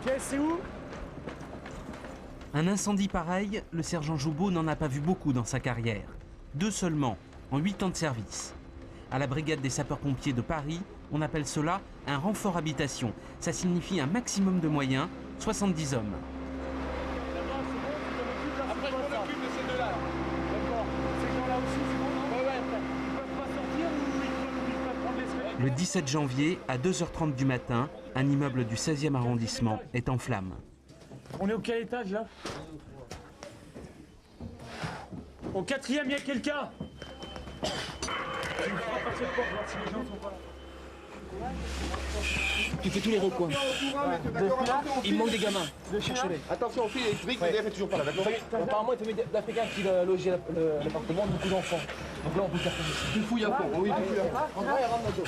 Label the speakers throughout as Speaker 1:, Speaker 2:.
Speaker 1: Ok, c'est où?
Speaker 2: Un incendie pareil, le sergent Joubeau n'en a pas vu beaucoup dans sa carrière. 2 seulement, en 8 ans de service. À la brigade des sapeurs-pompiers de Paris, on appelle cela un renfort habitation. Ça signifie un maximum de moyens, 70 hommes.
Speaker 1: Après, je m'en occupe de ces deux-là. D'accord. Ces gens-là aussi, c'est bon? Ouais. Ils peuvent pas sortir ou ils peuvent prendre l'escalier?
Speaker 2: Le 17 janvier, à 2h30 du matin, un immeuble du 16e arrondissement est en flammes.
Speaker 1: On est au quel étage là? Au 4e, il y a quelqu'un? Tu me feras passer le port, voir si les gens sont pas là.
Speaker 3: Tu fais tous les recoins. Il manque des gamins. Cherche-les.
Speaker 4: Attention, fille électrique, le DF est toujours pas là, d'accord?
Speaker 3: Apparemment, il y a famille d'Africains qui logeait l'appartement, beaucoup d'enfants. Donc là, on peut faire comme ça.
Speaker 4: Tu fouilles à fond, oui, tu fouilles à fond.
Speaker 3: En vrai, il rentre dans le dos.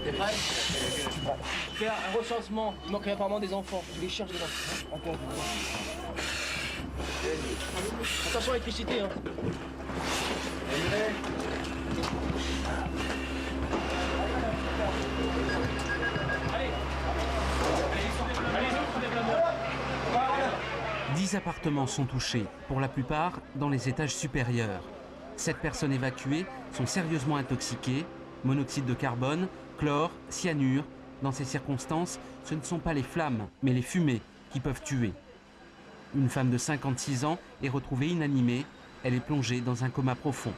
Speaker 3: T'es prêt? Faire un recensement. Il manque apparemment des enfants. Tu les cherches dedans. Encore. Attention à l'électricité, hein.
Speaker 1: Allez,
Speaker 2: 10 appartements sont touchés, pour la plupart dans les étages supérieurs. 7 personnes évacuées sont sérieusement intoxiquées, monoxyde de carbone, chlore, cyanure. Dans ces circonstances, ce ne sont pas les flammes, mais les fumées qui peuvent tuer. Une femme de 56 ans est retrouvée inanimée. Elle est plongée dans un coma profond.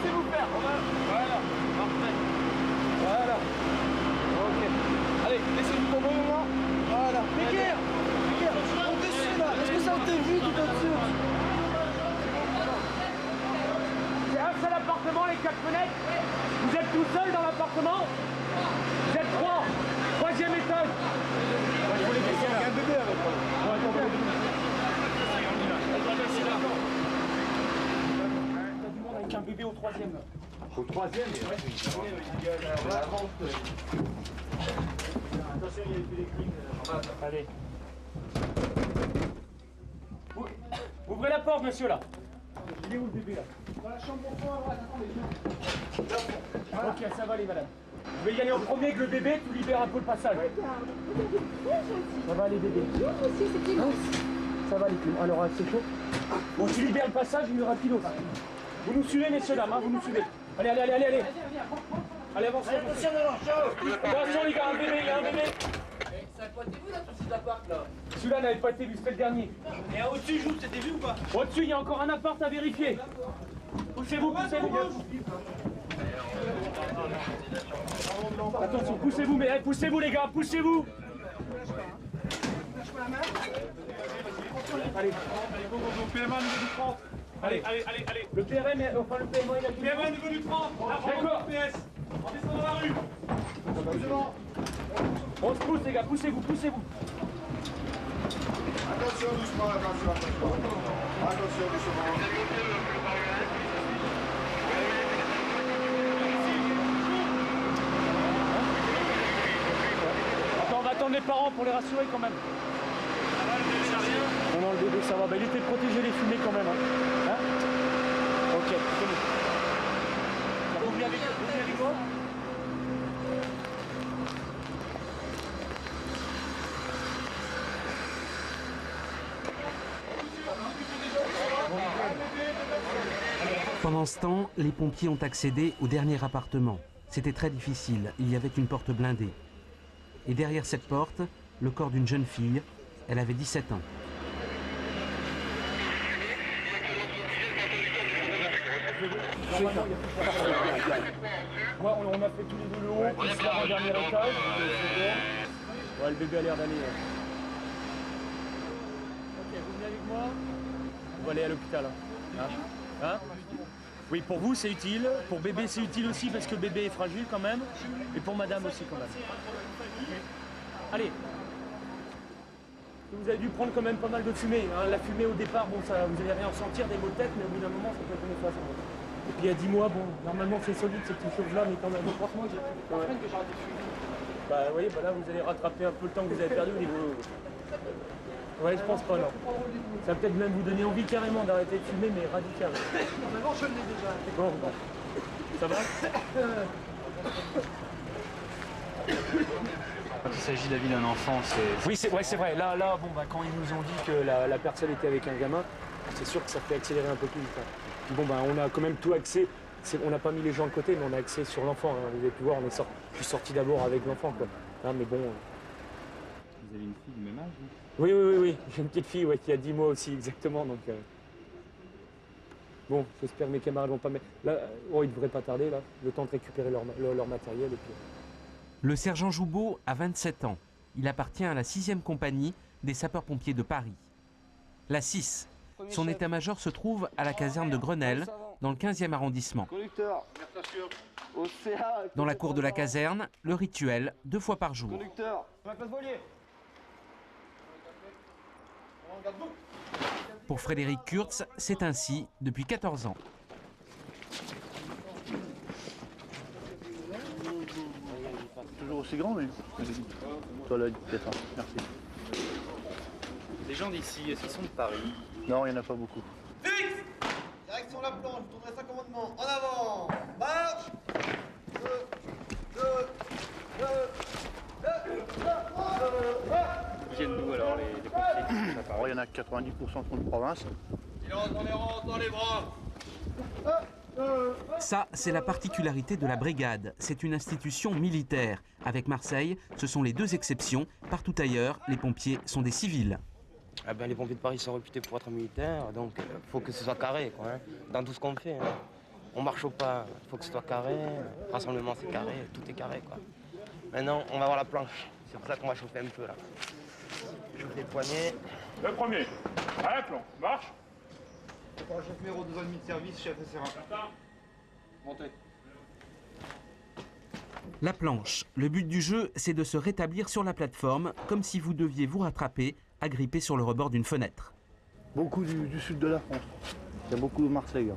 Speaker 1: laissez-vous faire. Voilà, parfait. Voilà. Ok. Allez, laissez-vous tomber là. Voilà. Péguerre, au-dessus là. Est-ce que ça a été vu tout au-dessus? C'est un seul appartement, les 4 fenêtres. Vous êtes tout seul dans l'appartement? Vous êtes 3. 3e étage. Je voulais qu'il y ait un bébé avec moi. T'as du monde avec un bébé au 3e là.
Speaker 4: Au 3e, il y a la vente.
Speaker 1: Attention, il y a des électriques. Allez. Ouvrez la porte, monsieur, là. Il est où le bébé, là? Dans la chambre au fond, à droite. Attendez. Ok, ça va aller, madame. Vous pouvez y aller en premier avec le bébé, tu libères un peu le passage. Ça va aller, bébé. Ça va aller, alors c'est chaud. Bon, tu libères le passage, il y aura pilote. Vous nous suivez, messieurs, dames, hein, vous nous suivez. Allez. Allez, avancez. Attention, les gars, un bébé, il y a un bébé.
Speaker 3: Ça n'a pas été vu là, tout cet appart là?
Speaker 1: Celui-là n'avait pas été vu, c'était le dernier.
Speaker 3: Et au-dessus, Joue, c'était vu ou pas?
Speaker 1: Au-dessus, il y a encore un appart à vérifier. Poussez-vous. Attention, poussez-vous, mais poussez-vous les gars, poussez-vous. Allez, go, PMA niveau du 30. Allez. Le PRM, enfin le PMA, il a tout. PMA niveau du 30. D'accord. PS. On descend dans la rue. On se pousse les gars, poussez-vous.
Speaker 4: Attention doucement, attention. Attention doucement.
Speaker 1: Attends, on va attendre les parents pour les rassurer quand même. Non, le bébé ça va. Bah, il était protégé les fumées quand même. Hein, ok, c'est bon. Vous venez avec moi?
Speaker 2: Pendant ce temps, les pompiers ont accédé au dernier appartement. C'était très difficile, il y avait une porte blindée. Et derrière cette porte, le corps d'une jeune fille. Elle avait 17 ans.
Speaker 1: Ouais, on a fait tous les deux le haut, plus là, au dernier étage. Ouais, le bébé a l'air d'aller. Ok, vous venez avec moi? On va aller à l'hôpital. Hein? Oui, pour vous c'est utile, pour bébé c'est utile aussi parce que bébé est fragile quand même, et pour madame aussi quand même. Allez. Vous avez dû prendre quand même pas mal de fumée. Hein. La fumée au départ, bon, ça, vous n'allez rien ressentir des maux de tête, mais au bout d'un moment, ça peut être néfaste. Et puis il y a 10 mois, bon, normalement c'est solide ces petites choses-là, mais quand même. Franchement, j'ai que j'ai arrêté de fumer. Bah oui, bah là vous allez rattraper un peu le temps que vous avez perdu au niveau... Ouais, je pense pas, non. Ça va peut-être même vous donner envie carrément d'arrêter de fumer, mais radicalement.
Speaker 4: Normalement, je l'ai déjà.
Speaker 1: Bon, bon. Ça va?
Speaker 5: Quand il s'agit de la vie d'un enfant, c'est...
Speaker 1: Oui, c'est vrai. Là, bon, bah, quand ils nous ont dit que la personne était avec un gamin, c'est sûr que ça fait accélérer un peu plus vite. Puis bon, bah, on a quand même tout axé. On n'a pas mis les gens de côté, mais on a axé sur l'enfant. Hein. Vous avez pu voir, je suis sorti d'abord avec l'enfant, quoi. Hein, mais bon.
Speaker 5: Vous avez une fille du même âge, hein?
Speaker 1: Oui. J'ai une petite fille qui a 10 mois aussi, exactement. Donc, bon, j'espère que mes camarades vont pas mettre. Là, ils devraient pas tarder, là. Le temps de récupérer leur matériel. Et puis...
Speaker 2: Le sergent Joubeau a 27 ans. Il appartient à la 6e compagnie des sapeurs-pompiers de Paris. La 6. Son état-major se trouve à la caserne de Grenelle, dans le 15e arrondissement.
Speaker 4: Conducteur,
Speaker 2: Dans la cour de la caserne, le rituel 2 fois par jour.
Speaker 4: conducteur.
Speaker 2: Pour Frédéric Kurtz, c'est ainsi depuis 14 ans.
Speaker 6: Toujours aussi grand, mais... Toi, là, peut-être. Merci.
Speaker 5: Les gens d'ici, est-ce qu'ils sont de Paris?
Speaker 6: Non, il n'y en a pas beaucoup.
Speaker 7: Fixe! Direction la planche, vous tournerez 5 commandements. En avant! Marche! 2, 2, 2, 2, 3, 2, 1.
Speaker 5: Ils viennent d'où alors, les pompiers?
Speaker 6: Alors, il y en a 90% sont de province.
Speaker 7: Silence dans les rangs, dans les bras.
Speaker 2: Ça, c'est la particularité de la brigade. C'est une institution militaire. Avec Marseille, ce sont les 2 exceptions. Partout ailleurs, les pompiers sont des civils.
Speaker 3: Ah ben, les pompiers de Paris sont réputés pour être militaires, donc il faut que ce soit carré, quoi, hein, dans tout ce qu'on fait. Hein. On marche au pas, il faut que ce soit carré. Rassemblement, c'est carré, tout est carré, quoi. Maintenant, on va voir la planche. C'est pour ça qu'on va chauffer un peu, là. Chauffer les poignets.
Speaker 8: Le premier. À la planche. Marche.
Speaker 4: Chef numéro 2 de service, chef SR1.
Speaker 8: Montez.
Speaker 2: La planche. Le but du jeu, c'est de se rétablir sur la plateforme, comme si vous deviez vous rattraper, agrippé sur le rebord d'une fenêtre.
Speaker 6: Beaucoup du sud de la France. Il y a beaucoup de Marseille. Hein.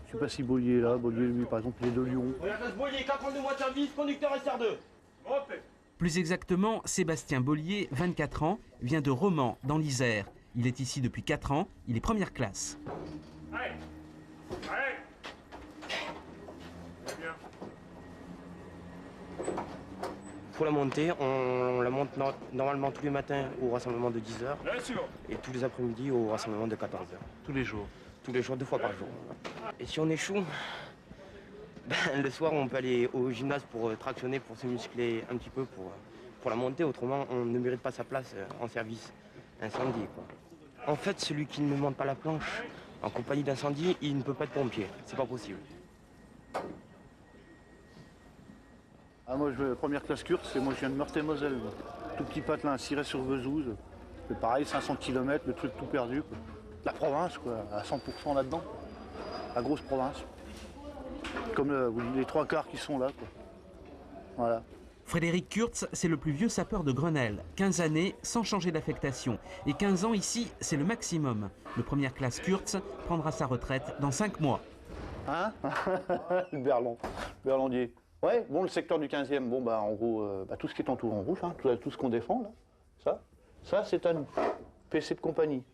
Speaker 6: Je sais pas si Bollier est là. Bollier, lui, par exemple, il est de Lyon.
Speaker 7: Orientation Bollier, 42 mois de service, conducteur SR2.
Speaker 8: Montez.
Speaker 2: Plus exactement, Sébastien Bollier, 24 ans, vient de Romans, dans l'Isère. Il est ici depuis 4 ans, il est première classe.
Speaker 8: Allez. Allez. Très bien.
Speaker 3: Pour la montée, on la monte normalement tous les matins au rassemblement de 10h
Speaker 8: Bien sûr.
Speaker 3: et tous les après-midi au rassemblement de 14h.
Speaker 5: Tous les jours.
Speaker 3: Tous les jours, 2 fois par jour. Et si on échoue, ben, le soir, on peut aller au gymnase pour tractionner, pour se muscler un petit peu pour la montée. Autrement, on ne mérite pas sa place en service incendie, quoi. En fait, celui qui ne monte pas la planche en compagnie d'incendie, il ne peut pas être pompier. C'est pas possible.
Speaker 6: Ah, moi, je vais première classe Kurtz, et moi, je viens de Meurthe-et-Moselle. Tout petit patelin, Cirey-sur-Vesouse. C'est pareil, 500 km, le truc tout perdu, quoi. La province, quoi, à 100% là-dedans. La grosse province. Comme les 3 quarts qui sont là, quoi. Voilà.
Speaker 2: Frédéric Kurtz, c'est le plus vieux sapeur de Grenelle. 15 années sans changer d'affectation. Et 15 ans ici, c'est le maximum. Le première classe Kurtz prendra sa retraite dans 5 mois.
Speaker 6: Hein? Le Berlandier. Ouais, bon, le secteur du 15e, bon, bah, en gros, tout ce qui est entouré en rouge, hein, tout ce qu'on défend, là, ça, c'est à nous. PC de compagnie,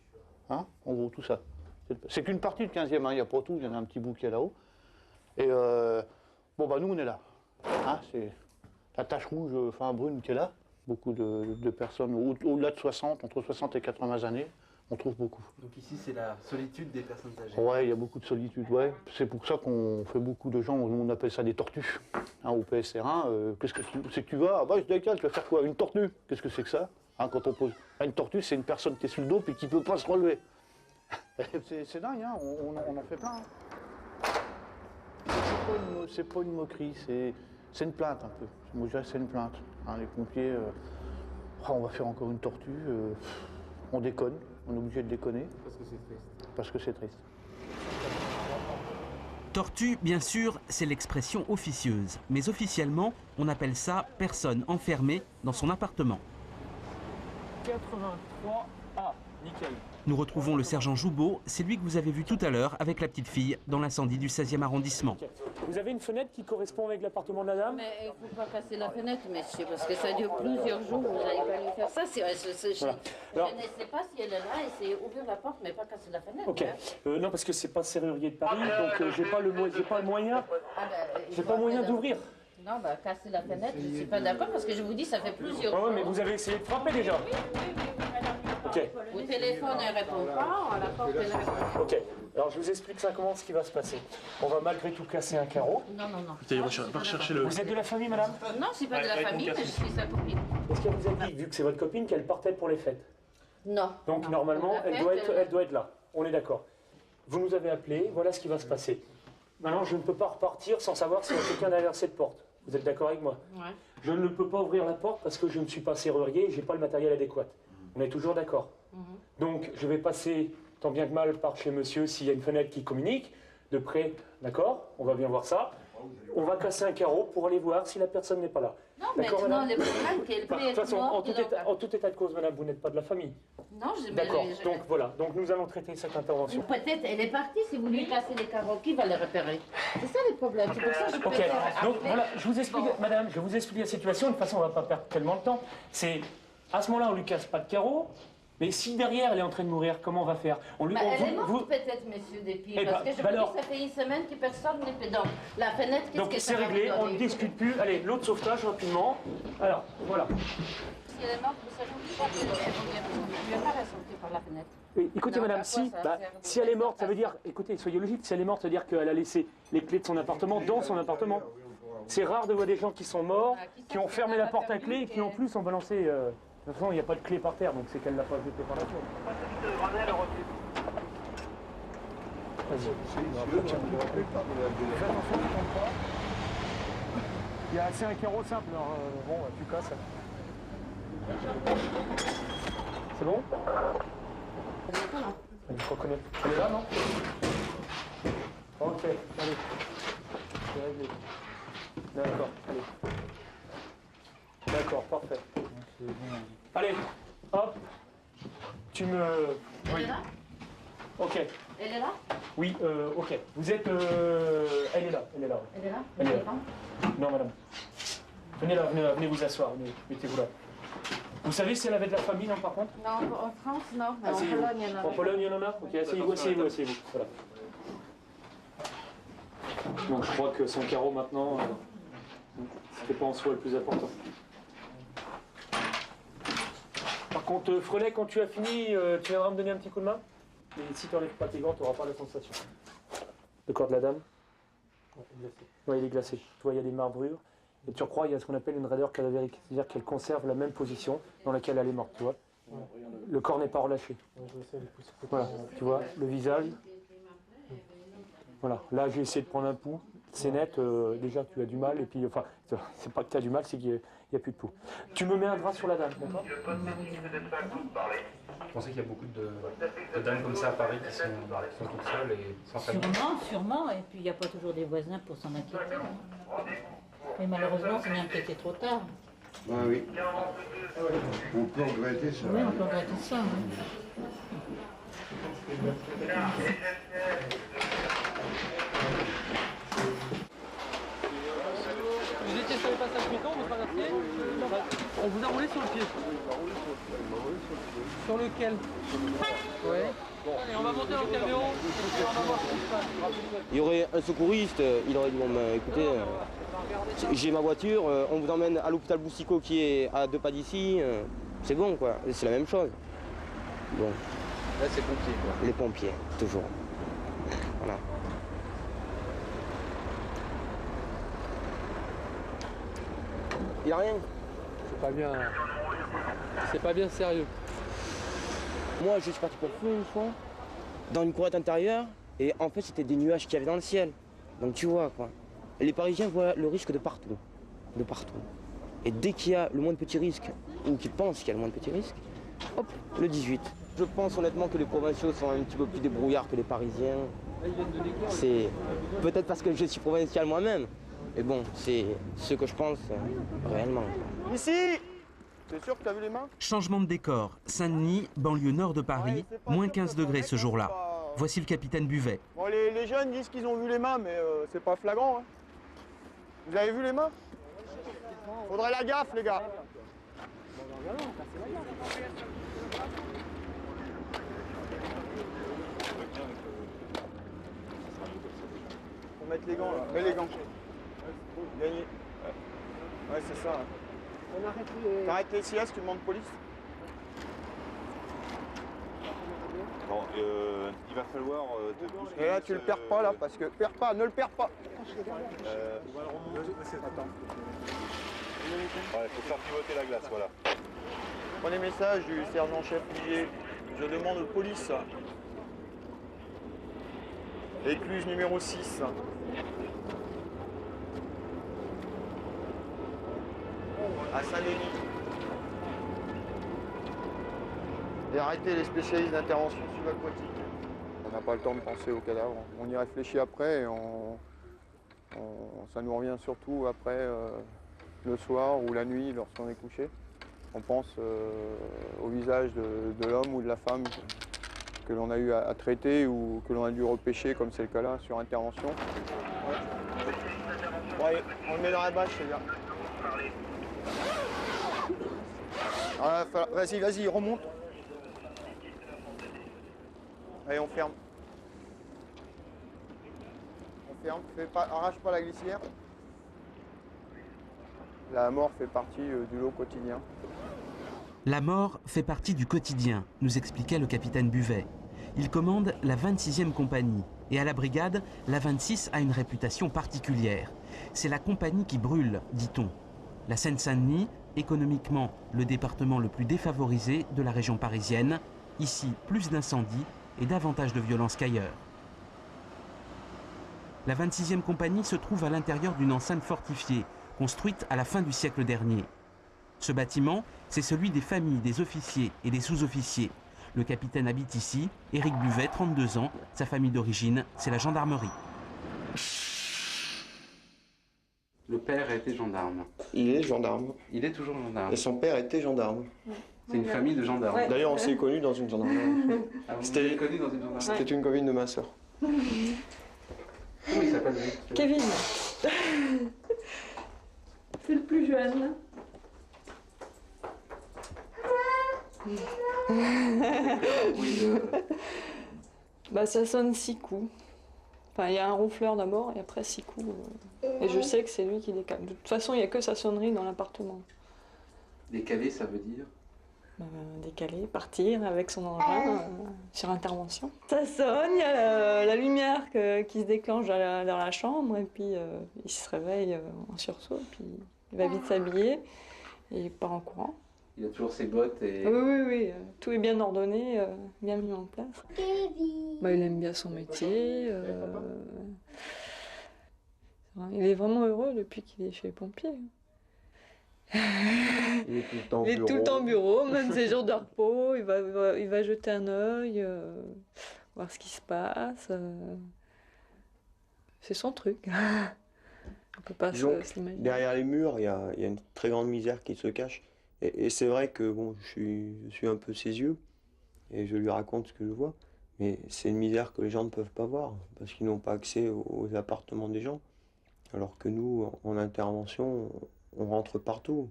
Speaker 6: hein, en gros, tout ça. C'est qu'une partie du 15e, hein, il n'y a pas tout, il y en a un petit bout qui est là-haut. Et, bon, bah, nous, on est là. Hein, c'est la tache rouge, enfin, brune qui est là. Beaucoup de personnes, au-delà de 60, entre 60 et 80 années, on trouve beaucoup.
Speaker 5: Donc ici, c'est la solitude des personnes âgées.
Speaker 6: Ouais, il y a beaucoup de solitude, ouais. C'est pour ça qu'on fait beaucoup de gens, on appelle ça des tortues. Hein, au PSR1, qu'est-ce que c'est que tu vas? Ah bah, je décale, tu vas faire quoi? Une tortue? Qu'est-ce que c'est que ça? Hein, quand on pose. Une tortue, c'est une personne qui est sur le dos et qui ne peut pas se relever. C'est dingue, hein, on en fait plein. Hein. C'est pas une moquerie, c'est une plainte un peu. Moi, je dirais que c'est une plainte. Hein, les pompiers, on va faire encore une tortue, on déconne. On est obligé de déconner.
Speaker 5: Parce que c'est triste.
Speaker 6: Parce que c'est triste.
Speaker 2: Tortue, bien sûr, c'est l'expression officieuse. Mais officiellement, on appelle ça personne enfermée dans son appartement.
Speaker 1: 83A. Nickel.
Speaker 2: Nous retrouvons le sergent Joubeau, c'est lui que vous avez vu tout à l'heure avec la petite fille dans l'incendie du 16e arrondissement.
Speaker 1: Ok. Vous avez une fenêtre qui correspond avec l'appartement de la dame?
Speaker 9: Mais il ne faut pas casser la fenêtre, monsieur, parce que ça dure plusieurs jours, vous n'allez pas lui faire ça.
Speaker 1: Voilà.
Speaker 9: Je ne sais pas si elle est là, essayez d'ouvrir la porte, mais pas casser la fenêtre.
Speaker 1: Ok.
Speaker 9: Hein.
Speaker 1: Non, parce que c'est pas serrurier de Paris, donc j'ai pas le moyen. J'ai pas moyen d'ouvrir.
Speaker 9: Non, bah casser la fenêtre, je ne suis pas d'accord, parce que je vous dis, ça fait plusieurs jours.
Speaker 1: Ouais, mais vous avez essayé de frapper déjà. Ok.
Speaker 9: Au téléphone, elle ne répond pas, à la porte, elle répond pas.
Speaker 1: Ok. Alors je vous explique simplement ce qui va se passer. On va malgré tout casser un carreau.
Speaker 9: Non, non, non.
Speaker 5: Va rechercher le...
Speaker 1: Vous êtes de la famille, madame?
Speaker 9: Non, je ne suis pas de la famille, mais je suis sa copine.
Speaker 1: Est-ce qu'elle vous a dit, vu que c'est votre copine, qu'elle partait pour les fêtes?
Speaker 9: Non.
Speaker 1: Donc
Speaker 9: non.
Speaker 1: normalement,
Speaker 9: Pour la
Speaker 1: elle
Speaker 9: fête,
Speaker 1: doit être là. On est d'accord. Vous nous avez appelé, voilà ce qui va se passer. Maintenant, je ne peux pas repartir sans savoir s'il y a quelqu'un derrière cette porte. Vous êtes d'accord avec moi?
Speaker 9: Ouais.
Speaker 1: Je ne peux pas ouvrir la porte parce que je ne suis pas serrurier et je n'ai pas le matériel adéquat. On est toujours d'accord. Donc, je vais passer, tant bien que mal, par chez monsieur s'il y a une fenêtre qui communique, de près, d'accord? On va bien voir ça. On va casser un carreau pour aller voir si la personne n'est pas là.
Speaker 9: Non,
Speaker 1: D'accord,
Speaker 9: maintenant,
Speaker 1: madame?
Speaker 9: le problème, qu'elle
Speaker 1: De
Speaker 9: peut
Speaker 1: toute
Speaker 9: être
Speaker 1: façon, en
Speaker 9: morte.
Speaker 1: tout état de cause, madame, vous n'êtes pas de la famille.
Speaker 9: Non, je
Speaker 1: D'accord, donc voilà, donc nous allons traiter cette intervention.
Speaker 9: Peut-être elle est partie, si vous lui cassez les carreaux, qui va les repérer? C'est ça le problème, c'est pour ça que je
Speaker 1: Ok,
Speaker 9: préfère
Speaker 1: donc
Speaker 9: appeler.
Speaker 1: voilà, je vous explique, madame, je vous explique la situation, de toute façon on ne va pas perdre tellement de temps. C'est, à ce moment-là, on ne lui casse pas de carreau, mais si derrière elle est en train de mourir, comment on va faire? On lui,
Speaker 9: Bah, elle est morte
Speaker 1: vous-
Speaker 9: peut-être, monsieur Despires,
Speaker 1: Eh
Speaker 9: parce
Speaker 1: ben,
Speaker 9: que je
Speaker 1: bah
Speaker 9: vous
Speaker 1: alors-
Speaker 9: dis, ça fait une semaine que personne n'est fait dans la fenêtre, qu'est-ce
Speaker 1: donc
Speaker 9: que
Speaker 1: c'est
Speaker 9: ça va
Speaker 1: réglé,
Speaker 9: vous
Speaker 1: on
Speaker 9: donner?
Speaker 1: ne discute plus. Allez, l'autre sauvetage rapidement. Alors, voilà.
Speaker 9: Si elle est morte, vous savez pas qu'elle ne lui a pas ressorti par la fenêtre.
Speaker 1: Oui, écoutez
Speaker 9: Non,
Speaker 1: madame,
Speaker 9: à quoi
Speaker 1: si,
Speaker 9: ça
Speaker 1: bah,
Speaker 9: sert?
Speaker 1: si elle est morte, ça veut dire, écoutez, soyez logique, si elle est morte, ça veut dire qu'elle a laissé les clés de son appartement dans son appartement. C'est rare de voir des gens qui sont morts, qui ont fermé la porte à clé et qui en plus ont balancé... De toute façon, il n'y a pas de clé par terre, donc c'est qu'elle l'a pas jeté par la tour. Vas-y. Fais attention, tu tombes pas. Il y a assez un carreau simple, alors bon, tu casses. C'est bon? Il faut reconnaître. Elle est là, non? Ok, allez. C'est réglé. D'accord, allez. D'accord, parfait. Allez, hop. Tu me...
Speaker 9: Elle est là?
Speaker 1: Ok.
Speaker 9: Elle est là?
Speaker 1: Oui, ok. Vous êtes... Elle est là, elle est là.
Speaker 9: Elle est là?
Speaker 1: Elle est là.
Speaker 9: Hein?
Speaker 1: Non, madame. Venez là, venez vous asseoir. Mettez-vous là. Vous savez si elle avait de la famille, non, par contre?
Speaker 9: Non, en France, non. Mais en
Speaker 1: Asseyez-vous.
Speaker 9: Pologne, il y en a.
Speaker 1: En Pologne, il y en a? Ok, asseyez-vous, asseyez-vous, asseyez-vous. Voilà. Donc je crois que son carreau maintenant, c'était pas en soi le plus important. Par contre, Frelet, quand tu as fini, tu viendras me donner un petit coup de main? Et si tu n'enlèves pas tes gants, tu n'auras pas la sensation. Le corps de la dame? Oui, il est glacé. Tu vois, il y a des marbrures. Et tu crois, il y a ce qu'on appelle une raideur cadavérique. C'est-à-dire qu'elle conserve la même position dans laquelle elle est morte, tu vois. Le corps n'est pas relâché. Voilà, tu vois, le visage. Voilà, là j'ai essayé de prendre un pouls. C'est net, déjà tu as du mal, et puis, enfin, c'est pas que tu as du mal, c'est qu'il n'y a plus de pouls. Tu me mets un drap sur la dame, d'accord?
Speaker 5: Je pensais qu'il y a beaucoup de dames comme ça à Paris qui sont toutes seules et sans famille.
Speaker 10: Sûrement, et puis il n'y a pas toujours des voisins pour s'en inquiéter. Hein. Mais malheureusement, c'est bien peut-être trop tard.
Speaker 11: Ah oui. On peut regretter ça.
Speaker 10: Oui, on peut regretter ça. Oui.
Speaker 12: Vous étiez sur le passage piéton, vous traversiez. On vous a roulé sur le pied. Sur lequel? Oui. Allez, on va monter dans le camion et on va voir ce qui se passe.
Speaker 3: Il y aurait un secouriste, il aurait dit bon ben écoutez, j'ai ma voiture, on vous emmène à l'hôpital Boussicaut qui est à 2 pas d'ici, c'est bon quoi, c'est la même chose. Bon.
Speaker 5: Là c'est pompier quoi.
Speaker 3: Les pompiers, toujours. Voilà. Il n'y a rien.
Speaker 12: C'est pas bien sérieux.
Speaker 3: Moi, je suis parti pour fou une fois, dans une courette intérieure, et en fait, c'était des nuages qu'il y avait dans le ciel. Donc tu vois, quoi. Les Parisiens voient le risque de partout. De partout. Et dès qu'il y a le moins de petits risques, ou qu'ils pensent qu'il y a le moins de petits risques, hop, le 18. Je pense honnêtement que les provinciaux sont un petit peu plus débrouillards que les Parisiens. C'est peut-être parce que je suis provincial moi-même. Mais bon, c'est ce que je pense réellement. Ici,
Speaker 7: T'es sûr que t'as vu les mains?
Speaker 2: Changement de décor. Saint-Denis, banlieue nord de Paris, moins 15 degrés ce jour-là. Voici le capitaine Buvet.
Speaker 7: Bon, les jeunes disent qu'ils ont vu les mains, mais c'est pas flagrant. Hein. Vous avez vu les mains? Faudrait la gaffe, les gars. Faut mettre les gants là. Mets les gants. Gagné. Ouais, c'est ça. T'arrêtes les siestes, tu demandes police.
Speaker 11: Bon, il va falloir te pousser.
Speaker 7: Et là, tu le perds pas là, parce que perds pas, ne le perds pas.
Speaker 11: Attends. Ouais, faut faire pivoter la glace, voilà.
Speaker 7: Prenez message du sergent-chef Millier. Je demande police. Écluse numéro 6. À Saint-Denis. Et arrêtez les spécialistes d'intervention subaquatique. On n'a pas le temps de penser au cadavre. On y réfléchit après et ça nous revient surtout après le soir ou la nuit lorsqu'on est couché. On pense au visage de l'homme ou de la femme que l'on a eu à traiter ou que l'on a dû repêcher, comme c'est le cas là, sur intervention. Ouais, on le met dans la bâche, les gars. Ah, vas-y, vas-y, remonte. Allez, on ferme. On ferme, arrache pas la glissière. La mort fait partie du lot quotidien.
Speaker 2: La mort fait partie du quotidien, nous expliquait le capitaine Buvet. Il commande la 26e compagnie et à la brigade, la 26 a une réputation particulière. C'est la compagnie qui brûle, dit-on. La Seine-Saint-Denis, économiquement le département le plus défavorisé de la région parisienne. Ici, plus d'incendies et davantage de violence qu'ailleurs. La 26e compagnie se trouve à l'intérieur d'une enceinte fortifiée, construite à la fin du siècle dernier. Ce bâtiment, c'est celui des familles des officiers et des sous-officiers. Le capitaine habite ici, Éric Buvet, 32 ans. Sa famille d'origine, c'est la gendarmerie.
Speaker 13: Le père a été gendarme.
Speaker 3: Il est gendarme.
Speaker 13: Il est toujours gendarme.
Speaker 3: Et son père était gendarme.
Speaker 13: C'est une famille de gendarmes.
Speaker 3: Ouais. D'ailleurs, on s'est connus dans une gendarmerie.
Speaker 13: Ah, vous vous êtes connus dans une gendarmerie?
Speaker 3: C'était une copine de ma sœur.
Speaker 13: Comment il s'appelle lui?
Speaker 14: Kevin. C'est le plus jeune. Bah ça sonne 6 coups. Enfin, il y a un ronfleur d'abord et après 6 coups. Et je sais que c'est lui qui décale. De toute façon, il n'y a que sa sonnerie dans l'appartement.
Speaker 13: Décaler, ça veut dire?
Speaker 14: Décaler, partir avec son engin sur intervention. Ça sonne, il y a la lumière qui se déclenche dans la chambre et puis il se réveille en sursaut, puis il va vite s'habiller et il part en courant.
Speaker 13: Il a toujours ses bottes et...
Speaker 14: Oui, tout est bien ordonné, bien mis en place. Bah, il aime bien son métier. Il est vraiment heureux depuis qu'il est chez les pompiers.
Speaker 3: Il est tout le temps au bureau.
Speaker 14: Il est tout le temps au bureau, même ses jours de repos, il va jeter un œil, voir ce qui se passe. C'est son truc. On peut pas s'imaginer.
Speaker 3: Derrière les murs, il y a une très grande misère qui se cache. Et c'est vrai que bon, je suis un peu ses yeux et je lui raconte ce que je vois. Mais c'est une misère que les gens ne peuvent pas voir parce qu'ils n'ont pas accès aux appartements des gens. Alors que nous, en intervention, on rentre partout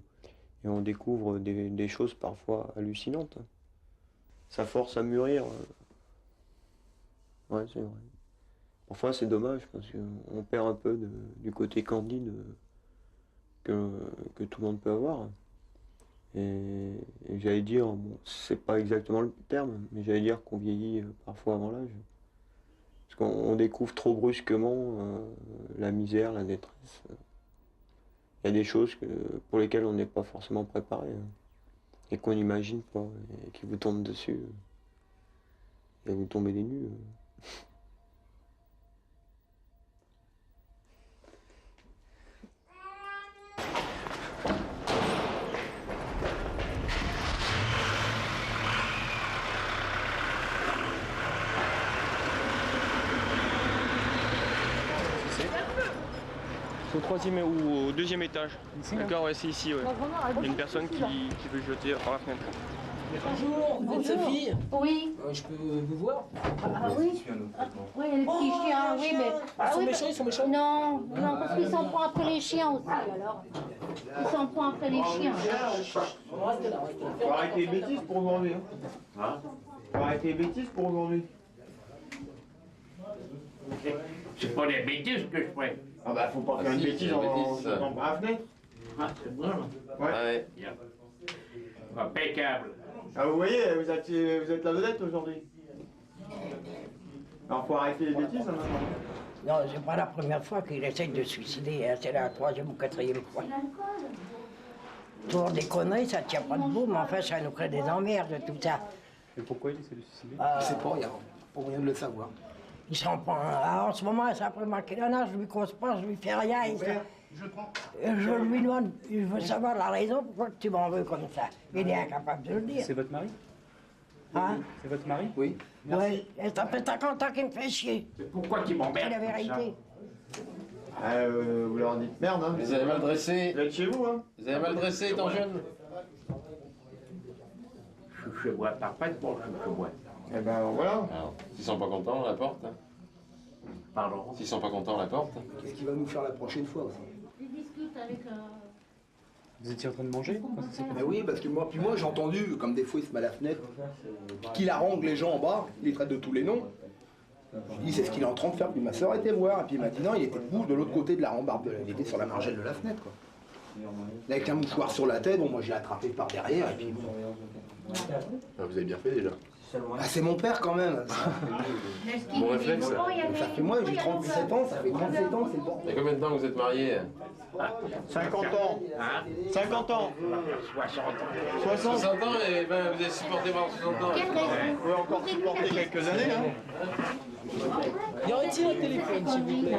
Speaker 3: et on découvre des choses parfois hallucinantes. Ça force à mûrir. Ouais, c'est vrai. Parfois, c'est dommage parce qu'on perd un peu du côté candide que tout le monde peut avoir. Et j'allais dire, bon, c'est pas exactement le terme, mais j'allais dire qu'on vieillit parfois avant l'âge. Parce qu'on découvre trop brusquement la misère, la détresse. Il y a des choses pour lesquelles on n'est pas forcément préparé et qu'on n'imagine pas, et qui vous tombent dessus. Et vous tombez des nues. Au 3e ou au 2e étage. D'accord, ouais, c'est ici, ouais. Il y a une personne qui veut jeter par la fenêtre.
Speaker 1: Bonjour, vous êtes Sophie?
Speaker 9: Oui.
Speaker 1: Je peux vous voir?
Speaker 9: Ah oui. Oui, les petits chiens, oui, mais.
Speaker 1: Ils sont méchants, ils sont méchants?
Speaker 9: Non, non, parce qu'ils s'en prennent après les chiens aussi, alors. Ils s'en prennent après les chiens.
Speaker 1: Restez là, restez là.
Speaker 7: Faut arrêter les bêtises pour aujourd'hui.
Speaker 11: Hein?
Speaker 7: Faut arrêter les bêtises pour aujourd'hui.
Speaker 11: C'est pas des bêtises que je fais.
Speaker 7: Ah bah faut pas faire une bêtise à la fenêtre.
Speaker 11: Ah, c'est bon.
Speaker 7: Ouais.
Speaker 11: Bien. Impeccable.
Speaker 7: Ah vous voyez, vous êtes la vedette aujourd'hui. Alors faut arrêter les bêtises hein, maintenant.
Speaker 15: Non, c'est pas la première fois qu'il essaye de se suicider, hein. C'est la 3e ou 4e fois. Toujours des conneries, ça tient pas debout, mais enfin ça nous crée des emmerdes tout ça.
Speaker 5: Et pourquoi il essaie de se suicider?
Speaker 15: Je sais pas, il n'y a pas moyen de le savoir. Il s'en prend. En ce moment, c'est après ma kilonage, je lui cause pas, je lui fais rien. Je lui demande, je veux savoir la raison pourquoi tu m'en veux comme ça. Il est incapable de le dire.
Speaker 5: C'est votre mari?
Speaker 15: Hein?
Speaker 5: C'est votre mari?
Speaker 15: Oui. Oui, et ça fait 50 ans qu'il me fait chier.
Speaker 11: Pourquoi qu'il m'emmerde?
Speaker 15: C'est la vérité.
Speaker 7: Vous leur dites merde, hein.
Speaker 16: Vous avez mal dressé.
Speaker 7: Vous êtes chez vous, hein.
Speaker 16: Vous avez mal dressé étant jeune.
Speaker 11: Je bois, par pas de bon, je bois.
Speaker 7: Eh ben voilà.
Speaker 16: Alors, s'ils sont pas contents, on la porte. Hein.
Speaker 11: Pardon?
Speaker 16: S'ils sont pas contents, on la porte.
Speaker 17: Qu'est-ce qu'il va nous faire la prochaine fois aussi?
Speaker 9: Ils discutent avec
Speaker 5: Vous étiez en train de manger?
Speaker 17: Ben oui, parce que moi j'ai entendu, comme des fois il se met à la fenêtre, qu'il harangue les gens en bas, il les traite de tous les noms. Je dis c'est ce qu'il est en train de faire, puis ma soeur était voir, et puis il m'a dit non, il était debout de l'autre côté de la rambarde, il était sur la margelle de la fenêtre quoi. Avec un mouchoir sur la tête, bon moi j'ai attrapé par derrière, et puis bon.
Speaker 16: Ah, vous avez bien fait déjà.
Speaker 17: Ah, c'est mon père quand même.
Speaker 16: Bon réflexe.
Speaker 17: Ça fait moi, j'ai 37 ans, ça fait 37 ans, c'est bon.
Speaker 16: Il y a combien de temps que vous êtes mariés?
Speaker 7: 50 ans. 50 ans. 60.
Speaker 16: 60 ans et ben, vous avez supporté pendant 60 ans.
Speaker 7: Vous pouvez encore supporter quelques années, hein.
Speaker 1: Y aurait-il un téléphone, s'il vous plaît?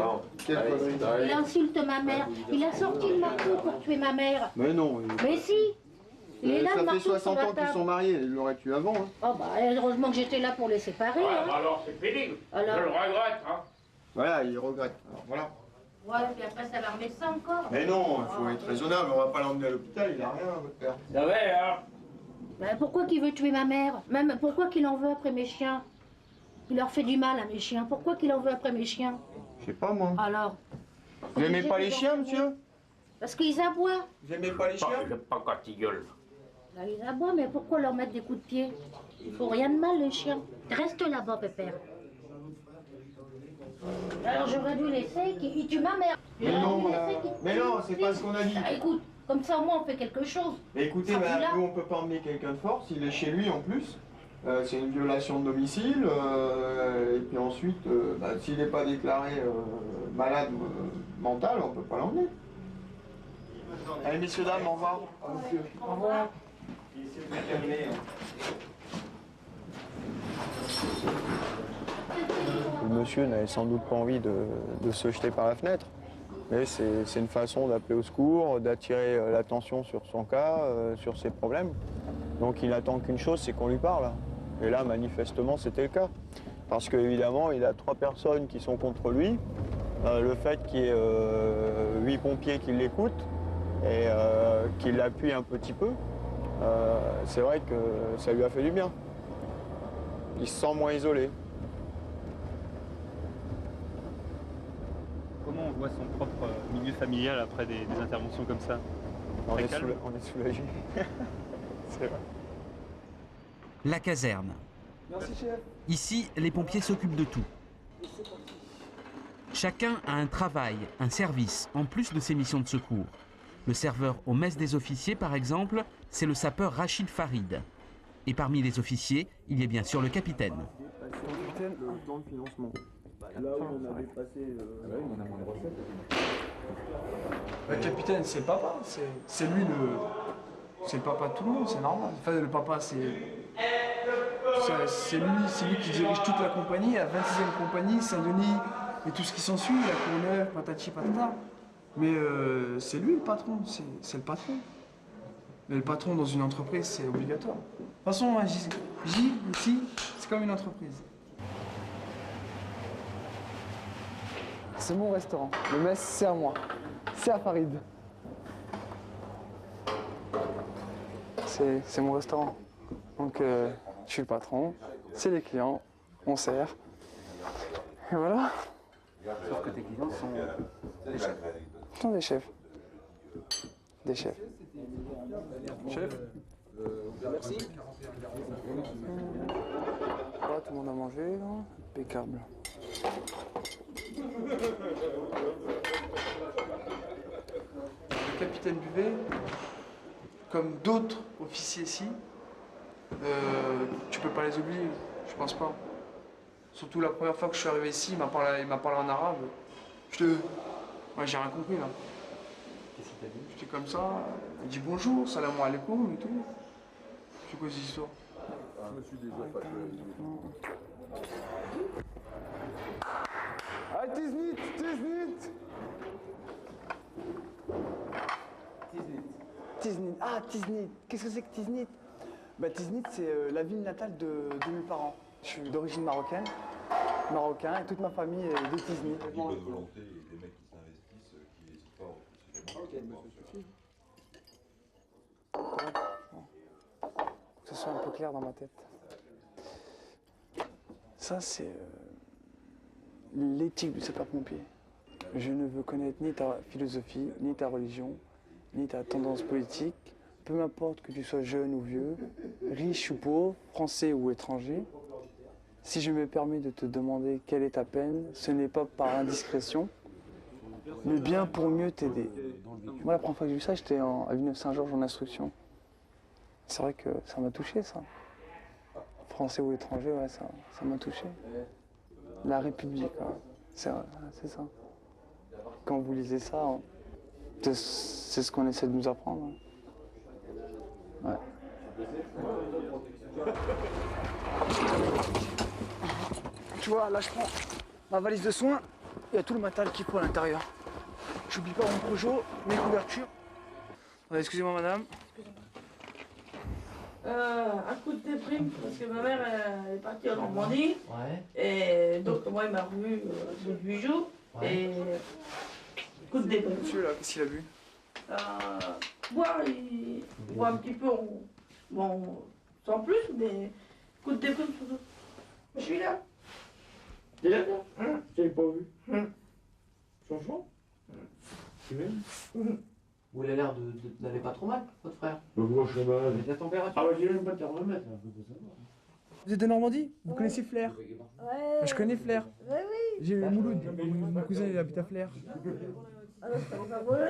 Speaker 9: Il insulte ma mère. Il a sorti le marteau pour tuer ma mère.
Speaker 7: Mais non.
Speaker 9: Mais si. Il est là, le
Speaker 7: ça fait
Speaker 9: marteau sur
Speaker 7: 60
Speaker 9: la
Speaker 7: ans qu'ils
Speaker 9: table.
Speaker 7: sont mariés, ils l'auraient tué avant. Hein.
Speaker 9: Oh bah heureusement que j'étais là pour les séparer. Hein.
Speaker 11: Alors c'est pénible.
Speaker 9: Alors...
Speaker 11: Je le regrette, hein.
Speaker 7: Voilà, ils regrettent. Alors, voilà.
Speaker 9: Ouais, puis après ça va remettre ça encore.
Speaker 7: Mais non, il faut être raisonnable, on va pas l'emmener à l'hôpital, il a rien, votre père.
Speaker 11: Ça va, hein.
Speaker 9: Ben, pourquoi qu'il veut tuer ma mère? Même pourquoi qu'il en veut après mes chiens? Il leur fait du mal à mes chiens. Pourquoi qu'il en veut après mes chiens?
Speaker 7: Je sais pas moi.
Speaker 9: Alors?
Speaker 7: Vous aimez pas les chiens, monsieur?
Speaker 9: Parce qu'ils aboient.
Speaker 7: Vous aimez pas les chiens?
Speaker 11: J'aime pas quand ils gueulent.
Speaker 9: Ben, ils aboient, mais pourquoi leur mettre des coups de pied? Ils font rien de mal, les chiens. Reste là-bas, pépère. Alors j'aurais dû laisser qu'il tue ma mère.
Speaker 7: Mais non, c'est pas ce qu'on a dit.
Speaker 9: Ah, écoute, comme ça au moins on fait quelque chose.
Speaker 7: Mais écoutez,
Speaker 9: Ah,
Speaker 7: madame,
Speaker 9: là.
Speaker 7: nous on peut pas emmener quelqu'un de force, il est chez lui en plus. C'est une violation de domicile. Et puis ensuite, s'il n'est pas déclaré malade mental, on peut pas l'emmener. Allez, messieurs, dames, au revoir.
Speaker 9: Au revoir.
Speaker 7: Le monsieur n'avait sans doute pas envie de se jeter par la fenêtre. Mais c'est une façon d'appeler au secours, d'attirer l'attention sur son cas, sur ses problèmes. Donc il attend qu'une chose, c'est qu'on lui parle. Et là, manifestement, c'était le cas. Parce qu'évidemment, il a 3 personnes qui sont contre lui. Le fait qu'il y ait 8 pompiers qui l'écoutent et qui l'appuient un petit peu, c'est vrai que ça lui a fait du bien. Il se sent moins isolé.
Speaker 5: Comment on voit son propre milieu familial après des interventions comme ça?
Speaker 7: On est soulagé. C'est vrai.
Speaker 2: La caserne.
Speaker 17: Merci, chef.
Speaker 2: Ici, les pompiers s'occupent de tout. Chacun a un travail, un service, en plus de ses missions de secours. Le serveur aux messes des officiers, par exemple, c'est le sapeur Rachid Farid. Et parmi les officiers, il y a bien sûr le capitaine.
Speaker 7: Le plan de financement. Là où on avait passé... on a moins de recettes.
Speaker 18: Le capitaine, c'est le papa. C'est lui c'est le papa de tout le monde, c'est normal. Enfin, le papa, c'est lui qui dirige toute la compagnie, la 26e compagnie, Saint-Denis et tout ce qui s'ensuit, la Courneuve, patati patata. Mais c'est lui le patron, c'est le patron. Mais le patron dans une entreprise, c'est obligatoire. De toute façon, moi, ici, c'est comme une entreprise.
Speaker 19: C'est mon restaurant. Le mess, c'est à moi.
Speaker 18: C'est à Farid. C'est mon restaurant. Donc je suis le patron, c'est les clients, on sert. Et voilà.
Speaker 2: Sauf que tes clients sont des chefs.
Speaker 18: Ce sont des chefs. Des chefs. Chef.
Speaker 17: Merci.
Speaker 18: Voilà, tout le monde a mangé, là. Impeccable. Le capitaine Buvet, comme d'autres officiers ici, tu peux pas les oublier, je pense pas. Surtout la première fois que je suis arrivé ici, il m'a parlé en arabe. Moi j'ai rien compris là.
Speaker 2: Qu'est-ce qu'il t'a dit?
Speaker 18: J'étais comme ça, il dit bonjour, salam alaikum et tout. C'est quoi cette histoire?
Speaker 7: Je me suis déjà fâché.
Speaker 18: Ah, Tiznit. Ah, Tiznit. Qu'est-ce que c'est que Tiznit? Bah, Tiznit, c'est la ville natale de mes parents. Je suis d'origine marocain, et toute ma famille est de Tiznit.
Speaker 11: Bonne volonté et des mecs qui s'investissent, qui n'hésitent pas.
Speaker 18: Que ce soit un peu clair dans ma tête. Ça, c'est l'éthique du sapeur-pompier. Je ne veux connaître ni ta philosophie, ni ta religion, ni ta tendance politique. Peu m'importe que tu sois jeune ou vieux, riche ou pauvre, français ou étranger. Si je me permets de te demander quelle est ta peine, ce n'est pas par indiscrétion, mais bien pour mieux t'aider. Moi, la première fois que j'ai vu ça, j'étais à Villeneuve-Saint-Georges en instruction. C'est vrai que ça m'a touché, ça. Français ou étranger, ouais, ça m'a touché. La République, ouais. C'est ça. Quand vous lisez ça, c'est ce qu'on essaie de nous apprendre. Ouais. Tu vois, là je prends ma valise de soins, il y a tout le matériel qu'il faut à l'intérieur. J'oublie pas mon projo, mes couvertures. Excusez-moi madame.
Speaker 12: Un coup de déprime parce que ma mère elle est partie en Normandie. Ouais. Et donc moi il m'a revu au bout de 8 jours. Ouais. Et coup de déprime.
Speaker 18: Monsieur là, qu'est-ce qu'il a bu?
Speaker 12: Boire, il boit un petit peu, bon, sans plus, mais coup de déprime surtout. Je suis là.
Speaker 1: T'es là? Je t'avais pas vu. Changement? Tu m'aimes?
Speaker 12: Ou il a l'air d'aller pas trop mal, votre frère.
Speaker 1: Moi je serais malade.
Speaker 12: La température.
Speaker 1: Ah bah j'ai même pas de thermomètre, on peut pas savoir.
Speaker 18: Vous êtes de Normandie? Vous connaissez Flair?
Speaker 19: Ouais.
Speaker 18: Je connais Flair.
Speaker 19: Ouais, oui.
Speaker 18: J'ai Mouloud, mon cousin il habite à Flair.
Speaker 19: Ah non, je connais pas Mouloud.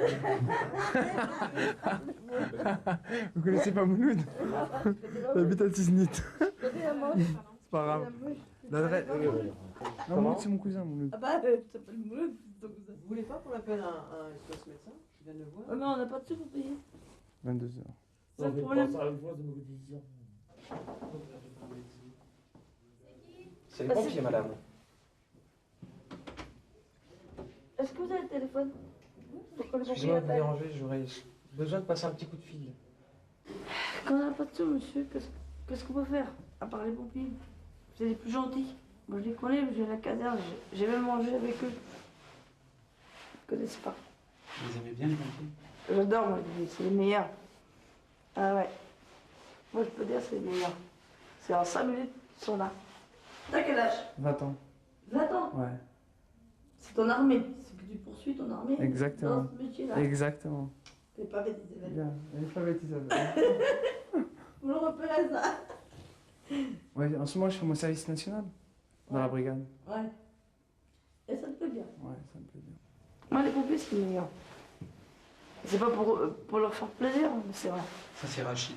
Speaker 18: Vous connaissez pas Mouloud? Il habite à Tiznit.
Speaker 19: Je connais la Manche.
Speaker 18: C'est pas grave. L'adresse. Non, Mouloud c'est mon cousin, Mouloud.
Speaker 19: Ah bah, tu t'appelles Mouloud, c'est ton cousin.
Speaker 12: Vous voulez pas qu'on appelle un espace médecin? Je viens de le voir.
Speaker 19: Oh non, on n'a pas de sous pour payer.
Speaker 18: 22h.
Speaker 19: C'est le problème.
Speaker 2: C'est les pompiers, madame.
Speaker 19: Est-ce que vous avez le téléphone?
Speaker 2: Excusez-moi de vous déranger, j'aurais besoin de passer un petit coup de fil.
Speaker 19: Quand on n'a pas de sous, monsieur, qu'est-ce qu'on peut faire? À part les pompiers. C'est les plus gentils. Moi, je les connais, j'ai la caserne, j'ai même mangé avec eux. Ils ne connaissent pas.
Speaker 2: Vous aimez bien les pompiers?
Speaker 19: J'adore, moi, c'est les meilleurs. Ah ouais. Moi, je peux dire c'est les meilleurs. C'est en 5 minutes, ils sont là. T'as quel âge?
Speaker 18: 20 ans.
Speaker 19: 20 ans?
Speaker 18: Ouais.
Speaker 19: C'est ton armée. C'est que tu poursuis ton armée.
Speaker 18: Exactement.
Speaker 19: Dans ce métier-là.
Speaker 18: Exactement.
Speaker 19: T'es pas bêtise,
Speaker 18: Bien, elle est pas bête, Isabelle.
Speaker 19: Vous le repérez, ça?
Speaker 18: Ouais, en ce moment, je fais mon service national dans la brigade.
Speaker 19: Ouais. Et ça te plaît bien?
Speaker 18: Ouais, ça me plaît bien.
Speaker 19: Moi, les pompiers, c'est les meilleurs. C'est pas pour leur faire plaisir, mais c'est vrai.
Speaker 2: Ça, c'est Rachid.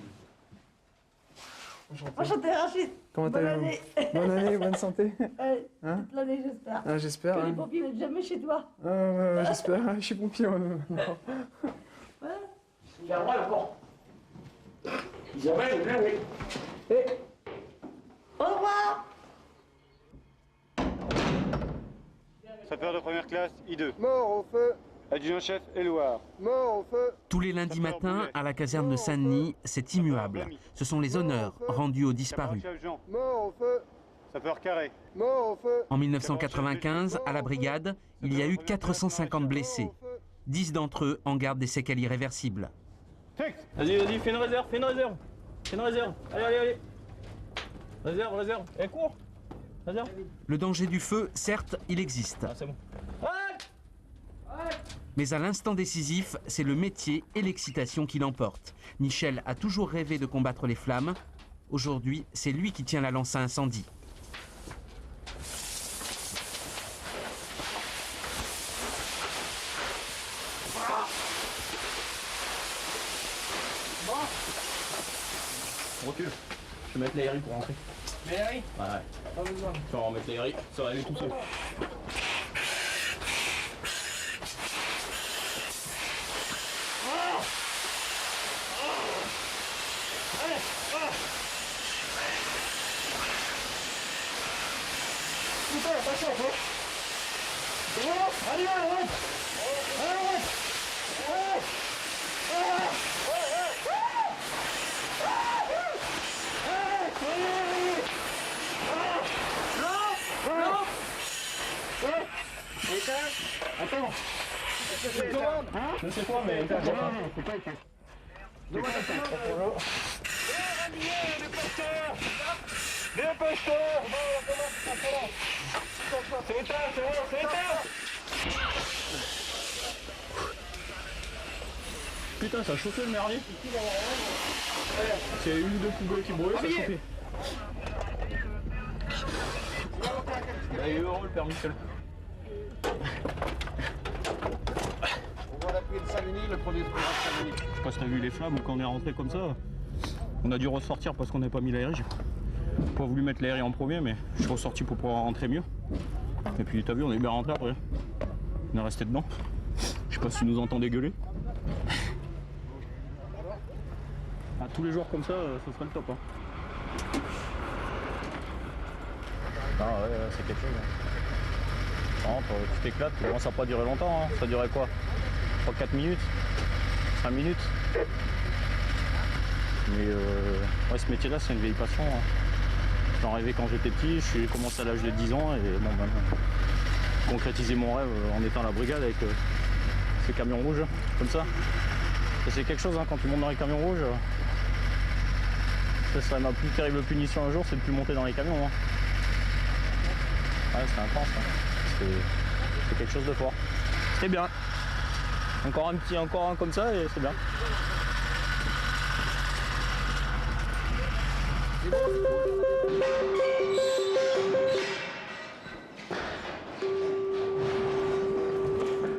Speaker 19: Enchanté, Rachid.
Speaker 18: Comment
Speaker 19: Bonne
Speaker 18: allez-vous?
Speaker 19: année.
Speaker 18: Bonne année, bonne santé.
Speaker 19: Allez,
Speaker 18: Hein?
Speaker 19: toute l'année, j'espère.
Speaker 18: Ah, j'espère.
Speaker 19: Que
Speaker 18: Hein.
Speaker 19: les pompiers n'êtes jamais chez toi.
Speaker 18: Ouais, j'espère. Je suis pompier.
Speaker 19: Ouais.
Speaker 1: Ferme-moi la porte. Isabelle, viens, oui. Hé.
Speaker 19: Au revoir.
Speaker 20: Sapeur de première classe, I2.
Speaker 7: Mort au feu.
Speaker 20: Adjudant-chef, Éloire.
Speaker 7: Mort au feu.
Speaker 2: Tous les lundis matins, à la caserne de Saint-Denis, c'est immuable. Ce sont les honneurs rendus aux disparus.
Speaker 7: Mort au feu.
Speaker 20: Sapeur carré.
Speaker 7: Mort au feu.
Speaker 2: En 1995, à la brigade, il y a eu 450 blessés. 10 d'entre eux en gardent des séquelles irréversibles.
Speaker 8: Vas-y, fais une réserve. Fais une réserve. Allez. Réserve. Et cours. Réserve.
Speaker 2: Le danger du feu, certes, il existe.
Speaker 8: C'est bon.
Speaker 2: Mais à l'instant décisif, c'est le métier et l'excitation qui l'emportent. Michel a toujours rêvé de combattre les flammes. Aujourd'hui, c'est lui qui tient la lance à incendie.
Speaker 8: Recule. Je vais mettre l'aérie pour rentrer.
Speaker 1: L'aérie?
Speaker 8: Ouais.
Speaker 1: Pas besoin.
Speaker 8: Tu vas remettre l'aérie, ça va aller tout seul.
Speaker 1: Putain, attention, quoi. C'est bon? Allez, arrête. Attends.
Speaker 8: Je sais pas, mais attends.
Speaker 1: Dépêche-toi. C'est éteint.
Speaker 8: Putain, ça a chauffé le merdier. C'est une ou deux poubelles qui brûlent, ça a chauffé. Il est heureux le père Michel.
Speaker 7: On voit l'appui de Saint-Denis, le produit de Saint-Denis.
Speaker 8: Je sais pas si t'as vu les flammes ou quand on est rentré comme ça. On a dû ressortir parce qu'on n'avait pas mis l'aérie. J'ai pas voulu mettre l'aérie en premier, mais je suis ressorti pour pouvoir rentrer mieux. Et puis t'as vu, on est bien rentré après. On est resté dedans. Je sais pas si tu nous entendais gueuler. Ah, tous les jours comme ça, ce serait le top. Hein. Ah ouais, c'est quelque chose. Hein. Tu t'éclates, bon, ça n'a pas duré longtemps. Hein. Ça durait quoi 3-4 minutes 5 minutes. Mais ouais, ce métier-là, c'est une vieille passion. Hein. J'en rêvais quand j'étais petit, j'ai commencé à l'âge de 10 ans et bon, ben, concrétiser mon rêve en étant à la brigade avec ces camions rouges, comme ça. C'est quelque chose, hein, quand tu montes dans les camions rouges. Ça serait ma plus terrible punition un jour, c'est de plus monter dans les camions. Hein. Ouais, c'est intense, hein. C'est quelque chose de fort. C'est bien. Encore un comme ça et c'est bien.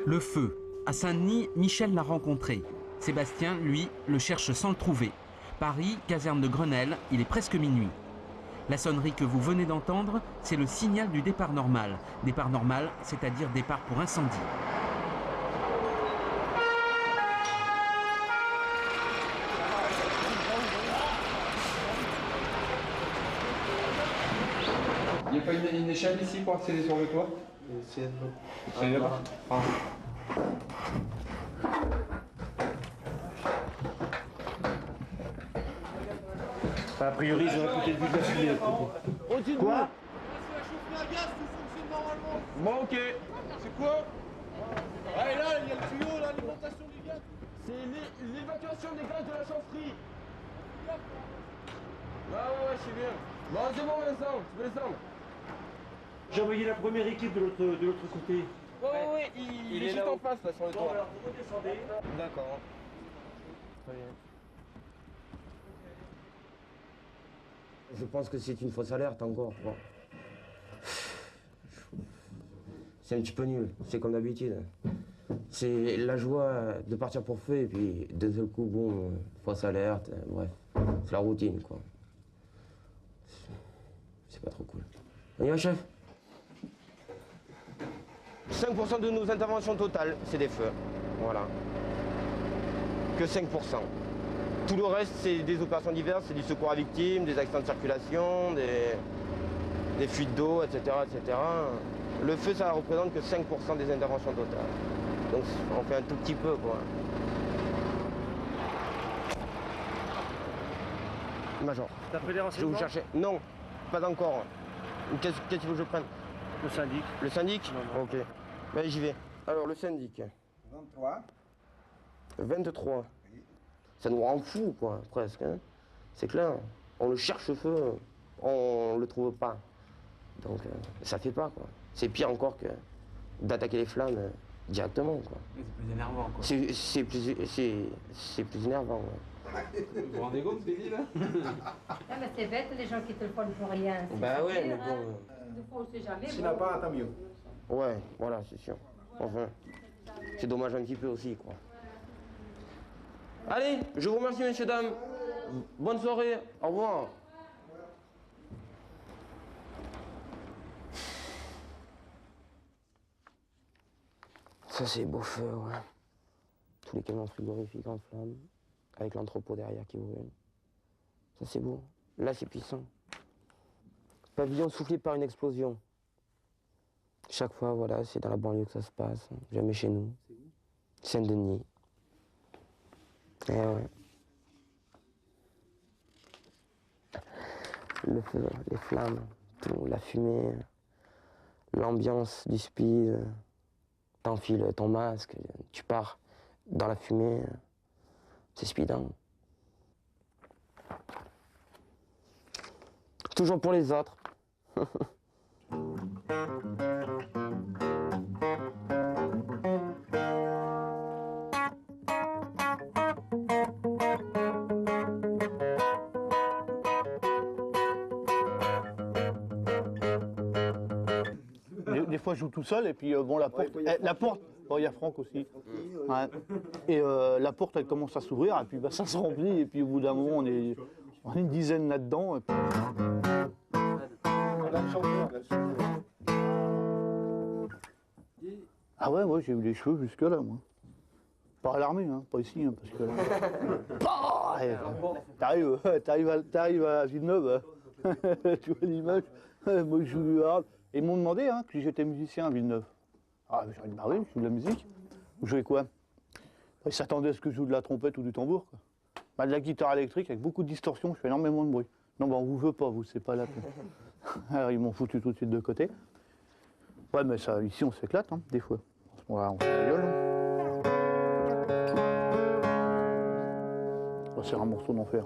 Speaker 2: Le feu. À Saint-Denis, Michel l'a rencontré. Sébastien, lui, le cherche sans le trouver. Paris, caserne de Grenelle, il est presque minuit. La sonnerie que vous venez d'entendre, c'est le signal du départ normal. Départ normal, c'est-à-dire départ pour incendie.
Speaker 13: Il n'y a pas une échelle ici pour accéder sur le toit? C'est là-bas.
Speaker 1: A priori, j'aurais peut-être dû basculer. Quoi?
Speaker 8: Bon, ok.
Speaker 1: C'est quoi? Ah, et là, il y a le tuyau, l'alimentation du gaz. C'est l'évacuation des gaz de la chaufferie. Ouais, je sais bien. Bon, c'est bon, Vincent, tu peux descendre. J'ai envoyé la première équipe de l'autre côté. Ouais, il est juste en face, là, sur le toit. Bon, alors, vous redescendez. D'accord. Très bien.
Speaker 3: Je pense que c'est une fausse alerte encore. Bon. C'est un petit peu nul, c'est comme d'habitude. C'est la joie de partir pour feu et puis d'un seul coup, bon, fausse alerte, bref, c'est la routine quoi. C'est pas trop cool. On y va, chef? 5% de nos interventions totales, c'est des feux. Voilà. Que 5%. Tout le reste, c'est des opérations diverses, c'est du secours à victimes, des accidents de circulation, des fuites d'eau, etc., etc. Le feu, ça représente que 5% des interventions totales. Donc on fait un tout petit peu, quoi. Major.
Speaker 1: T'as pris des
Speaker 3: Je vais
Speaker 1: renseignements?
Speaker 3: vous chercher. Non, pas encore. Qu'est-ce qu'il faut que je prenne?
Speaker 1: Le syndic.
Speaker 3: Le syndic?
Speaker 1: Non.
Speaker 3: Ok. Ben, j'y vais. Alors, le syndic.
Speaker 7: 23.
Speaker 3: 23. Ça nous rend fou, quoi, presque. Hein. C'est clair. On le cherche le feu, on le trouve pas. Donc ça fait pas, quoi. C'est pire encore que d'attaquer les flammes directement, quoi.
Speaker 2: C'est plus énervant, quoi.
Speaker 3: C'est plus énervant, ouais.
Speaker 2: Vous vous rendez compte, Béni, là?
Speaker 9: Ah, mais c'est bête, les gens qui te le font pour rien.
Speaker 3: Bah ouais, mais bon.
Speaker 9: Des fois, on sait jamais.
Speaker 7: S'il n'a pas, tant mieux.
Speaker 3: Ouais, voilà, c'est sûr. Enfin, c'est dommage un petit peu aussi, quoi. Allez, je vous remercie, messieurs, dames. Bonne soirée, au revoir. Ça, c'est beau feu, ouais. Tous les camions frigorifiques en flammes, avec l'entrepôt derrière qui brûle. Ça, c'est beau. Là, c'est puissant. Pavillon soufflé par une explosion. Chaque fois, voilà, c'est dans la banlieue que ça se passe. Jamais chez nous. Saint-Denis. Eh ouais. Le feu, les flammes, tout, la fumée, l'ambiance du speed. T'enfiles ton masque, tu pars dans la fumée. C'est speedant. Toujours pour les autres.
Speaker 6: Des fois, je joue tout seul et puis bon, la porte, bon, il y a Franck aussi. Ouais. Et la porte, elle commence à s'ouvrir et puis bah, ça se remplit et puis au bout d'un moment, on est une dizaine là-dedans. Et puis... Ah ouais, moi j'ai eu les cheveux jusque là, moi. Pas à l'armée, hein, pas ici, hein, parce que là... T'arrives à Villeneuve, tu vois l'image, moi je joue du hard. Et ils m'ont demandé hein, que j'étais musicien à Villeneuve. Ah, j'ai dit, bah oui, je joue de la musique. Vous jouez quoi? Ils s'attendaient à ce que je joue de la trompette ou du tambour, quoi. Bah, de la guitare électrique avec beaucoup de distorsion, je fais énormément de bruit. Non, bah on vous veut pas, vous, c'est pas la peine. Alors ils m'ont foutu tout de suite de côté. Ouais, mais ça, ici on s'éclate, hein, des fois. À ce moment-là, on fait la gueule. Hein. C'est un morceau d'enfer.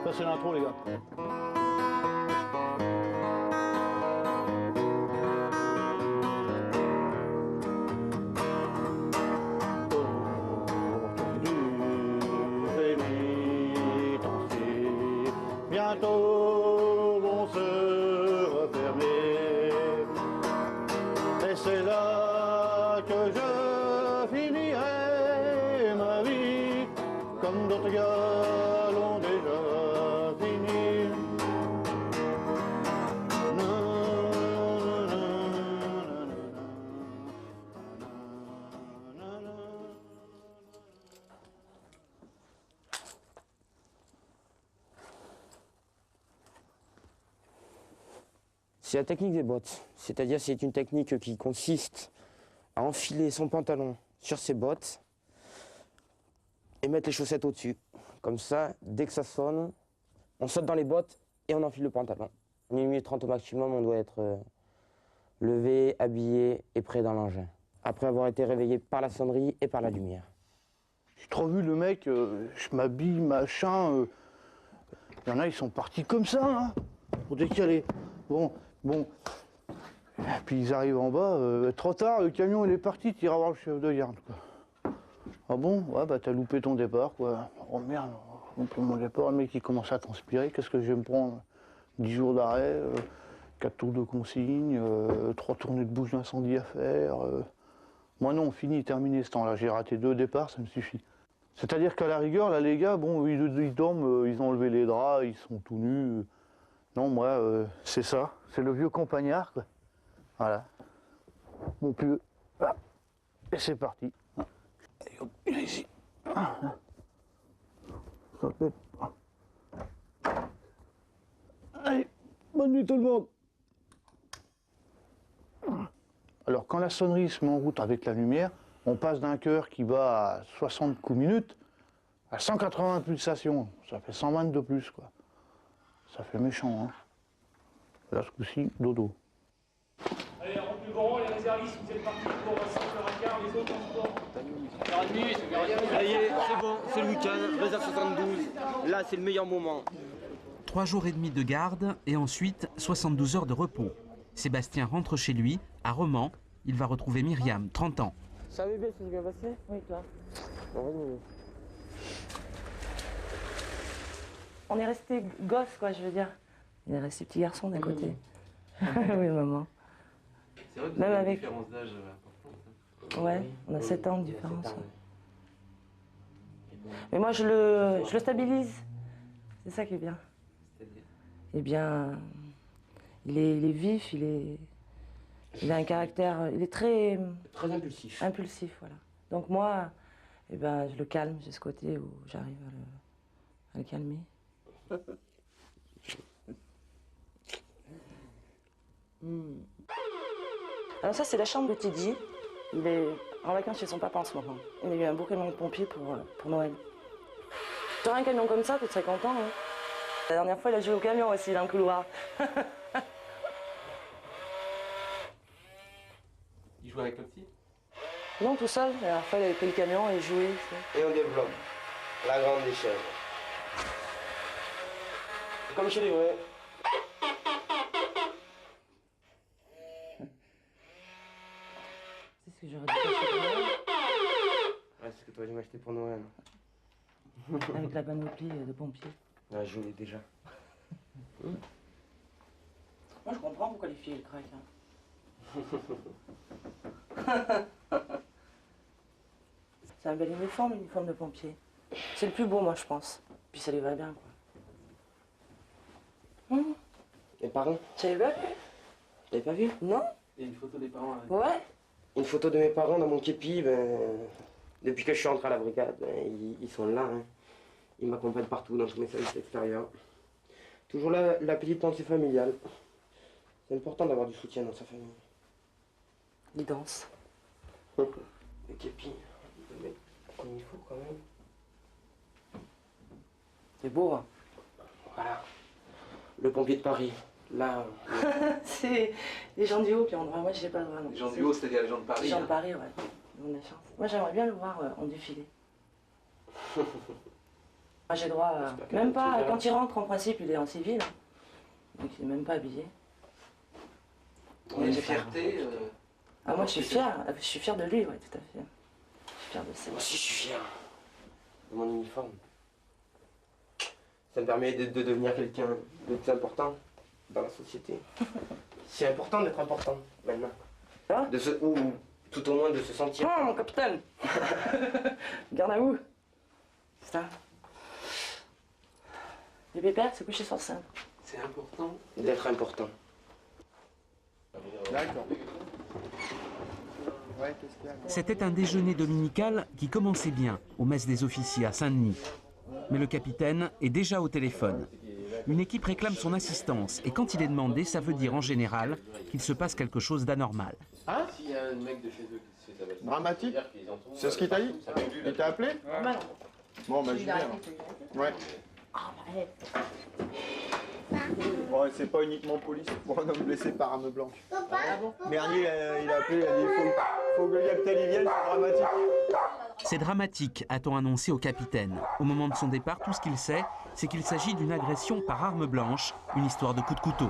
Speaker 6: Ça, c'est l'intro, les gars. Bientôt vont se refermer, et c'est là que je finirai ma vie, comme d'autres gars l'ont déjà fini.
Speaker 3: C'est la technique des bottes. C'est-à-dire c'est une technique qui consiste à enfiler son pantalon sur ses bottes et mettre les chaussettes au-dessus. Comme ça, dès que ça sonne, on saute dans les bottes et on enfile le pantalon. 1 minute 30 au maximum, on doit être levé, habillé et prêt dans l'engin. Après avoir été réveillé par la sonnerie et par la lumière.
Speaker 6: J'ai trop vu le mec, je m'habille, machin. Il y en a, ils sont partis comme ça, hein, pour décaler. Bon. Et puis ils arrivent en bas, trop tard, le camion il est parti, tu iras voir le chef de garde, quoi. Ah bon? Ouais, bah t'as loupé ton départ, quoi. Oh merde, j'ai loupé mon départ, le mec il commence à transpirer, qu'est-ce que je vais me prendre? 10 jours d'arrêt, 4 tours de consigne, 3 tournées de bouche d'incendie à faire. Moi non, fini, terminé ce temps-là, j'ai raté 2 départs, ça me suffit. C'est-à-dire qu'à la rigueur, là les gars, bon, ils dorment, ils ont enlevé les draps, ils sont tout nus. Non, moi, c'est ça, c'est le vieux campagnard, quoi. Voilà. Mon plus. Voilà. Et c'est parti. Allez, hop, il est ici. Allez, bonne nuit tout le monde. Alors, quand la sonnerie se met en route avec la lumière, on passe d'un cœur qui bat à 60 coups minutes à 180 pulsations. Ça fait 120 de plus, quoi. Ça fait méchant, hein. Là, ce coup-ci, dodo.
Speaker 1: si vous êtes partis pour 5h15, les autres en sport.
Speaker 3: Ça y est, c'est bon, c'est le week-end, réserve 72. Là, c'est le meilleur moment.
Speaker 2: 3 jours et demi de garde et ensuite 72 heures de repos. Sébastien rentre chez lui, à Romans. Il va retrouver Myriam, 30 ans.
Speaker 15: Ça va bien, ça s'est bien passé? Oui, toi. On est resté gosse, quoi, je veux dire. Il est resté petit garçon d'un côté. Oui, maman.
Speaker 5: C'est vrai que vous
Speaker 15: Même
Speaker 5: avez
Speaker 15: avec...
Speaker 5: une différence d'âge importante.
Speaker 15: Ouais, on a 7 ans de différence. Mais moi, je le stabilise. C'est ça qui est bien. Eh bien, il est vif, il a un caractère, il est très
Speaker 3: impulsif.
Speaker 15: Impulsif, voilà. Donc moi, eh ben, je le calme, j'ai ce côté où j'arrive à le calmer. Alors ça, c'est la chambre de Teddy. Il est en vacances chez son papa en ce moment. Il a eu un beau camion de pompiers pour Noël. Tu aurais un camion comme ça, tu serais content, hein. La dernière fois, il a joué au camion aussi, dans le couloir.
Speaker 5: Il joue avec le petit?
Speaker 15: Non, tout seul. La dernière fois, il avait pris le camion et joué.
Speaker 3: Et on développe la grande échelle. Comme chez les vrais.
Speaker 15: C'est ce que j'aurais dû acheter pour Noël.
Speaker 3: Ouais, c'est ce que tu aurais dû m'acheter pour Noël.
Speaker 15: Avec la panoplie de pompiers.
Speaker 3: Ouais, je l'ai déjà.
Speaker 15: Moi, je comprends pourquoi les filles, elles craquent. Hein. C'est un bel uniforme de pompier. C'est le plus beau, moi, je pense. Puis ça lui va bien, quoi.
Speaker 3: Les parents?
Speaker 15: Tu l'avais pas vu?
Speaker 3: T'avais pas vu?
Speaker 15: Non?
Speaker 5: Il y a une photo des parents avec...
Speaker 15: Ouais.
Speaker 3: Une photo de mes parents dans mon képi, depuis que je suis rentré à la brigade, ils sont là. Hein. Ils m'accompagnent partout dans tous mes services extérieurs. Toujours là, la petite pensée familiale. C'est important d'avoir du soutien dans sa famille.
Speaker 15: Ils dansent.
Speaker 3: Le képi, comme il faut quand même.
Speaker 15: C'est beau, hein?
Speaker 3: Voilà. Le pompier de Paris. Là.
Speaker 15: C'est les gens du haut qui ont le droit. Moi, je n'ai pas le droit.
Speaker 5: Les gens du haut, c'est-à-dire les gens de Paris.
Speaker 15: Les gens de Paris, ouais. Ils ont de la chance. Moi, j'aimerais bien le voir en défilé. Moi, j'ai le droit. Même pas. Quand il rentre, en principe, il est en civil. Donc, il n'est même pas habillé.
Speaker 5: On a une fierté.
Speaker 15: Ah, moi, je suis fière. Je suis fière de lui, ouais, tout à fait. Je suis fière de ça.
Speaker 3: Moi aussi, je suis fier de mon uniforme. Ça me permet de devenir quelqu'un de plus important dans la société. C'est important d'être important, maintenant.
Speaker 15: Ah?
Speaker 3: Ou tout au moins de se sentir...
Speaker 15: Oh, mon capitaine. Garde à vous. C'est ça. Le pépère se coucher sur le sein.
Speaker 5: C'est important.
Speaker 3: D'être important.
Speaker 7: D'accord. Ouais, qu'est-ce qu'il y a?
Speaker 2: C'était un déjeuner dominical qui commençait bien au mess des officiers à Saint-Denis. Mais le capitaine est déjà au téléphone. Une équipe réclame son assistance et quand il est demandé, ça veut dire en général qu'il se passe quelque chose d'anormal.
Speaker 7: Hein?
Speaker 16: S'il y a un mec de chez eux qui se fait sa
Speaker 7: Dramatique? C'est ce qu'il t'a dit? Il t'a appelé? Bon, bah je viens. Ouais. Bon, c'est pas uniquement police pour un homme blessé par arme blanche. Bernier, il a appelé, il a dit faut que le capitaine y vienne, c'est dramatique.
Speaker 2: C'est dramatique, a-t-on annoncé au capitaine. Au moment de son départ, tout ce qu'il sait, c'est qu'il s'agit d'une agression par arme blanche, une histoire de coup de couteau.